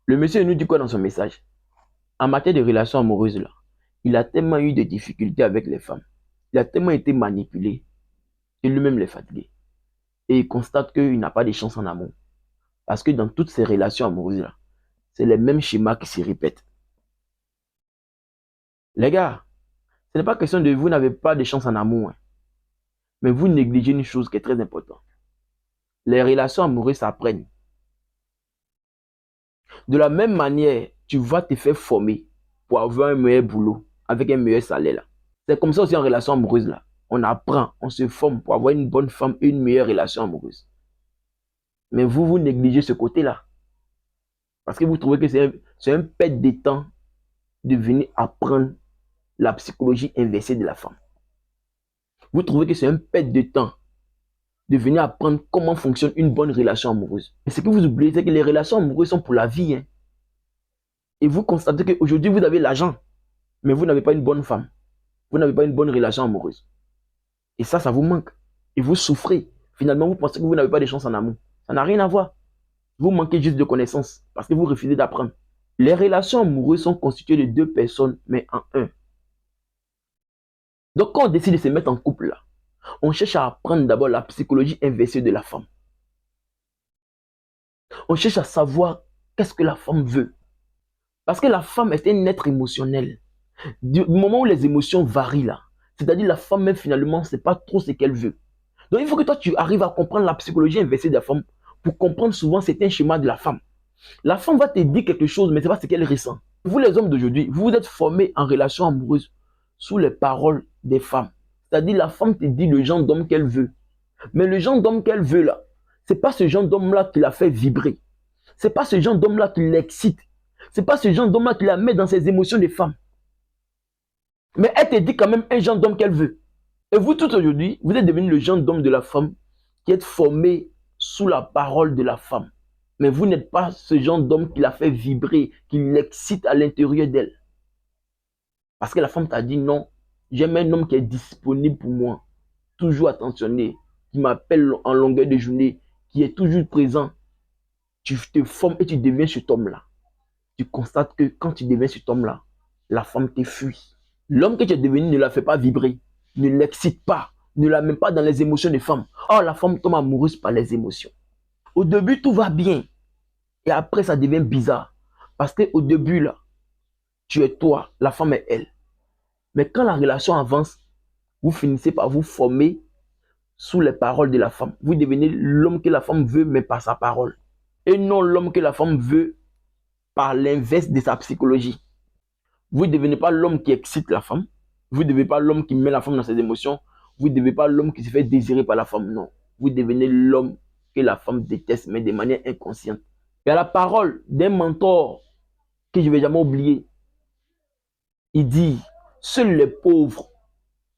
Le monsieur nous dit quoi dans son message? En matière de relations amoureuses, là, il a tellement eu de difficultés avec les femmes. Il a tellement été manipulé que lui-même les fatigué. Et il constate qu'il n'a pas de chance en amour. Parce que dans toutes ces relations amoureuses-là, c'est les mêmes schémas qui se répètent. Les gars, ce n'est pas question de vous n'avez pas de chance en amour, hein, mais vous négligez une chose qui est très importante. Les relations amoureuses s'apprennent. De la même manière, tu vas te faire former pour avoir un meilleur boulot avec un meilleur salaire. Là. C'est comme ça aussi en relation amoureuse. Là. On apprend, on se forme pour avoir une bonne femme et une meilleure relation amoureuse. Mais vous négligez ce côté-là. Parce que vous trouvez que c'est un perte de temps de venir apprendre la psychologie inversée de la femme. Vous trouvez que c'est un perte de temps de venir apprendre comment fonctionne une bonne relation amoureuse. Mais ce que vous oubliez, c'est que les relations amoureuses sont pour la vie. Hein. Et vous constatez qu'aujourd'hui, vous avez l'argent, mais vous n'avez pas une bonne femme. Vous n'avez pas une bonne relation amoureuse. Et ça vous manque. Et vous souffrez. Finalement, vous pensez que vous n'avez pas de chance en amour. Ça n'a rien à voir. Vous manquez juste de connaissances parce que vous refusez d'apprendre. Les relations amoureuses sont constituées de deux personnes, mais en un. Donc, quand on décide de se mettre en couple, là, on cherche à apprendre d'abord la psychologie inversée de la femme. On cherche à savoir qu'est-ce que la femme veut. Parce que la femme est un être émotionnel. Du moment où les émotions varient là, c'est-à-dire la femme même finalement, ne sait pas trop ce qu'elle veut. Donc il faut que toi tu arrives à comprendre la psychologie inversée de la femme pour comprendre souvent certains schémas de la femme. La femme va te dire quelque chose, mais ce n'est pas ce qu'elle ressent. Vous les hommes d'aujourd'hui, vous êtes formés en relation amoureuse sous les paroles des femmes. C'est-à-dire la femme te dit le genre d'homme qu'elle veut. Mais le genre d'homme qu'elle veut là, c'est pas ce genre d'homme-là qui la fait vibrer. C'est pas ce genre d'homme-là qui l'excite. C'est pas ce genre d'homme-là qui la met dans ses émotions de femme. Mais elle te dit quand même un genre d'homme qu'elle veut. Et vous, tout aujourd'hui, vous êtes devenu le genre d'homme de la femme qui est formé sous la parole de la femme. Mais vous n'êtes pas ce genre d'homme qui la fait vibrer, qui l'excite à l'intérieur d'elle. Parce que la femme t'a dit non, j'aime un homme qui est disponible pour moi, toujours attentionné, qui m'appelle en longueur de journée, qui est toujours présent. Tu te formes et tu deviens cet homme-là. Tu constates que quand tu deviens cet homme-là, la femme te fuit. L'homme que tu es devenu ne la fait pas vibrer, ne l'excite pas, ne la met pas dans les émotions des femmes. Or, la femme tombe amoureuse par les émotions. Au début, tout va bien. Et après, ça devient bizarre. Parce qu'au début, là, tu es toi, la femme est elle. Mais quand la relation avance, vous finissez par vous former sous les paroles de la femme. Vous devenez l'homme que la femme veut, mais par sa parole. Et non l'homme que la femme veut par l'inverse de sa psychologie. Vous ne devenez pas l'homme qui excite la femme. Vous ne devenez pas l'homme qui met la femme dans ses émotions. Vous ne devenez pas l'homme qui se fait désirer par la femme. Non. Vous devenez l'homme que la femme déteste, mais de manière inconsciente. Il y a la parole d'un mentor que je ne vais jamais oublier. Il dit, seuls les pauvres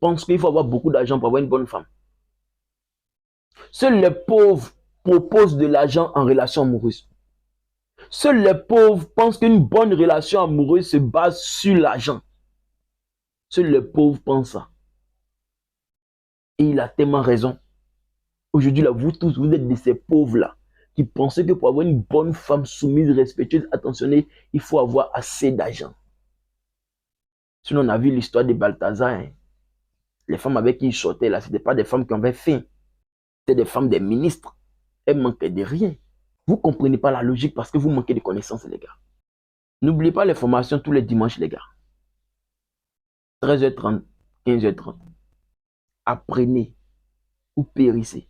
pensent qu'il faut avoir beaucoup d'argent pour avoir une bonne femme. Seuls les pauvres proposent de l'argent en relation amoureuse. Seuls les pauvres pensent qu'une bonne relation amoureuse se base sur l'argent. Seuls les pauvres pensent ça. Et il a tellement raison. Aujourd'hui, là, vous tous, vous êtes de ces pauvres-là qui pensent que pour avoir une bonne femme soumise, respectueuse, attentionnée, il faut avoir assez d'argent. Sinon, on a vu l'histoire de Balthazar. Hein. Les femmes avec qui il sortait, là, ce n'étaient pas des femmes qui avaient faim. C'était des femmes des ministres. Elles manquaient de rien. Vous ne comprenez pas la logique parce que vous manquez de connaissances, les gars. N'oubliez pas les formations tous les dimanches, les gars. 13h30, 15h30. Apprenez ou périssez.